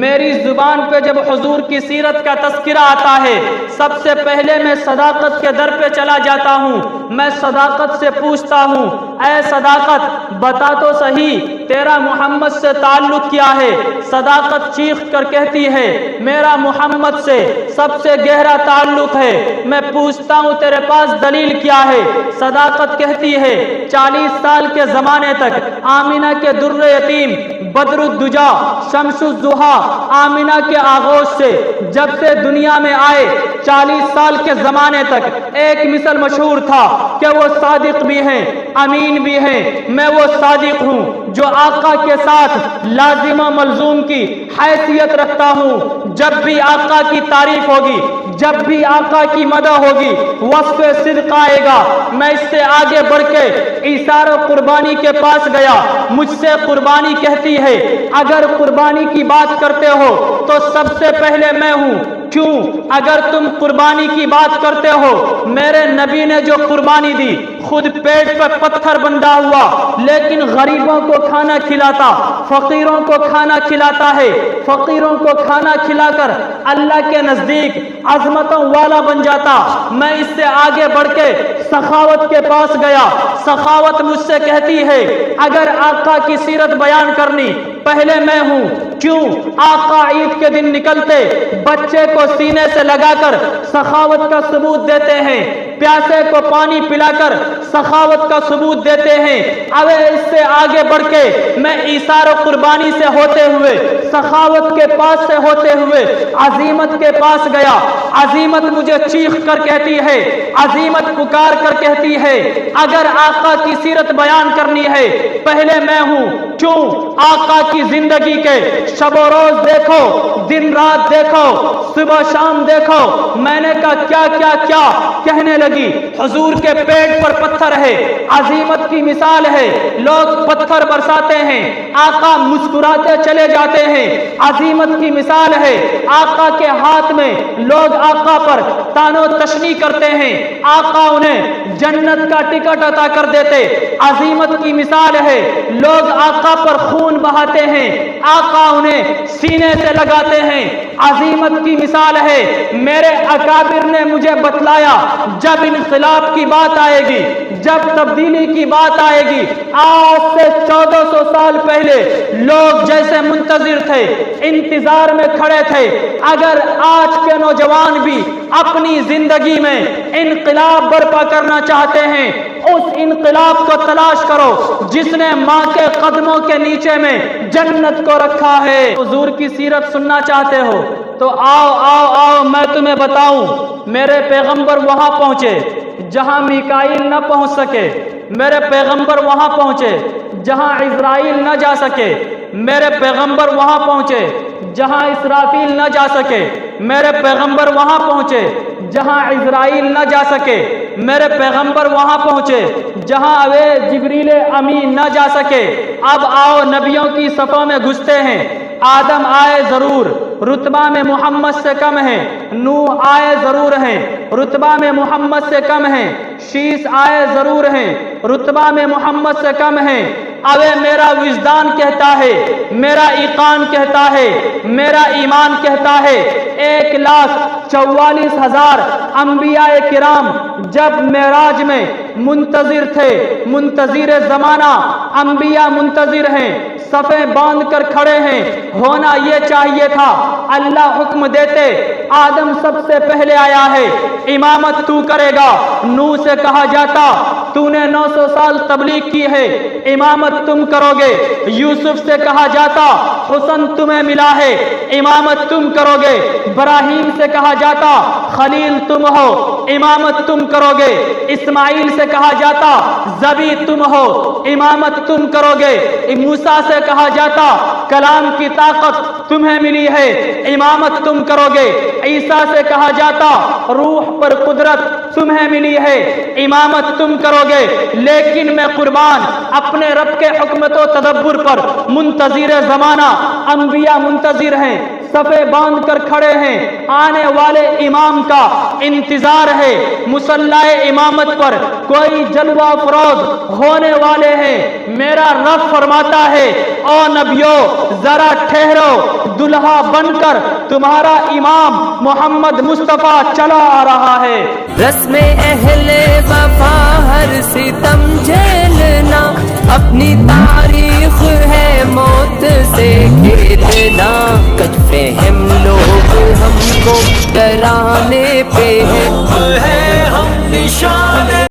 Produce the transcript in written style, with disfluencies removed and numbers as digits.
میری زبان پہ جب حضور کی سیرت کا تذکرہ آتا ہے سب سے پہلے میں صداقت کے در پہ چلا جاتا ہوں. میں صداقت سے پوچھتا ہوں اے صداقت بتا تو صحیح تیرا محمد سے تعلق کیا ہے؟ صداقت چیخ کر کہتی ہے میرا محمد سے سب سے گہرا تعلق ہے. میں پوچھتا ہوں تیرے پاس دلیل کیا ہے؟ صداقت کہتی ہے 40 سال کے زمانے تک آمینہ کے در یتیم بدر الدجا شمس الضحیٰ آمینہ کے آغوش سے جب سے دنیا میں آئے 40 سال کے زمانے تک ایک مثل مشہور تھا کہ وہ صادق بھی ہیں امین بھی ہیں. میں وہ صادق ہوں جو آقا کے ساتھ لازم و ملزوم کی حیثیت رکھتا ہوں. جب بھی آقا کی تعریف ہوگی جب بھی آقا کی مدح ہوگی وصف صدق آئے گا. میں اس سے آگے بڑھ کے ایثار و قربانی کے پاس گیا. مجھ سے قربانی کہتی ہے اگر قربانی کی بات کرتے ہو تو سب سے پہلے میں ہوں. کیوں؟ اگر تم قربانی کی بات کرتے ہو میرے نبی نے جو قربانی دی خود پیٹ پر پتھر بندھا ہوا لیکن غریبوں کو کھانا کھلاتا فقیروں کو کھانا کھلاتا ہے. فقیروں کو کھانا کھلا کر اللہ کے نزدیک عظمتوں والا بن جاتا. میں اس سے آگے بڑھ کے سخاوت کے پاس گیا. سخاوت مجھ سے کہتی ہے اگر آقا کی سیرت بیان کرنی پہلے میں ہوں. کیوں؟ آقا عید کے دن نکلتے بچے کو سینے سے لگا کر سخاوت کا ثبوت دیتے ہیں. پیاسے کو پانی پلا کر سخاوت کا ثبوت دیتے ہیں. اب اس سے آگے بڑھ کے میں ایثار و قربانی سے ہوتے ہوئے سخاوت کے پاس سے ہوتے ہوئے عظیمت کے پاس گیا. عظیمت مجھے چیخ کر کہتی ہے عظیمت پکار کر کہتی ہے اگر آقا کی سیرت بیان کرنی ہے پہلے میں ہوں. کیوں؟ آقا کی زندگی کے شب و روز دیکھو دن رات دیکھو صبح شام دیکھو. میں نے کہا کیا کیا کیا کہنے لگی. حضور کے پیٹ پر پتھر ہے عظیمت کی مثال ہے. لوگ پتھر برساتے ہیں آقا مسکراتے چلے جاتے ہیں. عظیمت کی مثال ہے. آقا کے ہاتھ میں لوگ آقا پر تانو تشنی کرتے ہیں آقا انہیں جنت کا ٹکٹ عطا کر دیتے. عظیمت کی مثال ہے. لوگ آقا پر خون بہاتے ہیں آقا انہیں سینے سے لگاتے ہیں. عظیمت کی مثال ہے. میرے اکابر نے مجھے بتلایا جب انقلاب کی بات آئے گی جب تبدیلی کی بات آئے گی آج سے 1400 سال پہلے لوگ جیسے منتظر تھے انتظار میں کھڑے تھے. اگر آج کے نوجوان بھی اپنی زندگی میں انقلاب برپا کرنا چاہتے ہیں اس انقلاب کو تلاش کرو جس نے ماں کے قدموں کے نیچے میں جنت کو رکھا ہے. حضور کی سیرت سننا چاہتے ہو تو آؤ آؤ آؤ میں تمہیں بتاؤں. میرے پیغمبر وہاں پہنچے جہاں میکائیل نہ پہنچ سکے. میرے پیغمبر وہاں پہنچے جہاں عزرائیل نہ جا سکے. میرے پیغمبر وہاں پہنچے جہاں اسرافیل نہ جا سکے. میرے پیغمبر وہاں پہنچے جہاں عزرائیل نہ جا سکے. میرے پیغمبر وہاں پہنچے جہاں جبریل امین نہ جا سکے. اب آؤ نبیوں کی صفوں میں گھستے ہیں. آدم آئے ضرور رتبہ میں محمد سے کم ہے. نوح آئے ضرور ہیں رتبہ میں محمد سے کم ہیں. شیس آئے ضرور ہیں رتبہ میں محمد سے کم ہیں. اب میرا وجدان کہتا ہے میرا ایقان کہتا ہے میرا ایمان کہتا ہے 1,44,000 انبیاء کرام جب معراج میں منتظر تھے منتظر زمانہ انبیاء منتظر ہیں صفیں باندھ کر کھڑے ہیں. ہونا یہ چاہیے تھا اللہ حکم دیتے آدم سب سے پہلے آیا ہے امامت تو کرے گا. نوح سے کہا جاتا تو نے 900 سال تبلیغ کی ہے امامت تم کرو گے. یوسف سے کہا جاتا حسن تمہیں ملا ہے امامت تم کرو گے. ابراہیم سے کہا جاتا خلیل تم ہو امامت تم کرو گے. اسماعیل سے کہا جاتا ذبی تم ہو امامت تم کرو گے. موسیٰ سے کہا جاتا کلام کی طاقت تمہیں ملی ہے امامت تم کرو گے. عیسیٰ سے کہا جاتا روح پر قدرت تمہیں ملی ہے امامت تم کرو گے. لیکن میں قربان اپنے رب کے حکمت و تدبر پر منتظر زمانہ انبیاء منتظر ہیں صفے باندھ کر کھڑے ہیں، آنے والے امام کا انتظار ہے، مصلی امامت پر کوئی جلوہ افروز ہونے والے ہیں۔ میرا رب فرماتا ہے او نبیو ذرا ٹھہرو، دلہا بن کر تمہارا امام محمد مصطفیٰ چلا آ رہا ہے۔ رسم اہل وفا ہر ستم جھیلنا، اپنی تاریخ ہے موت سے کھیلنا، کچھ فہم لوگ ہم کو ڈرانے پہ ہے ہم نشان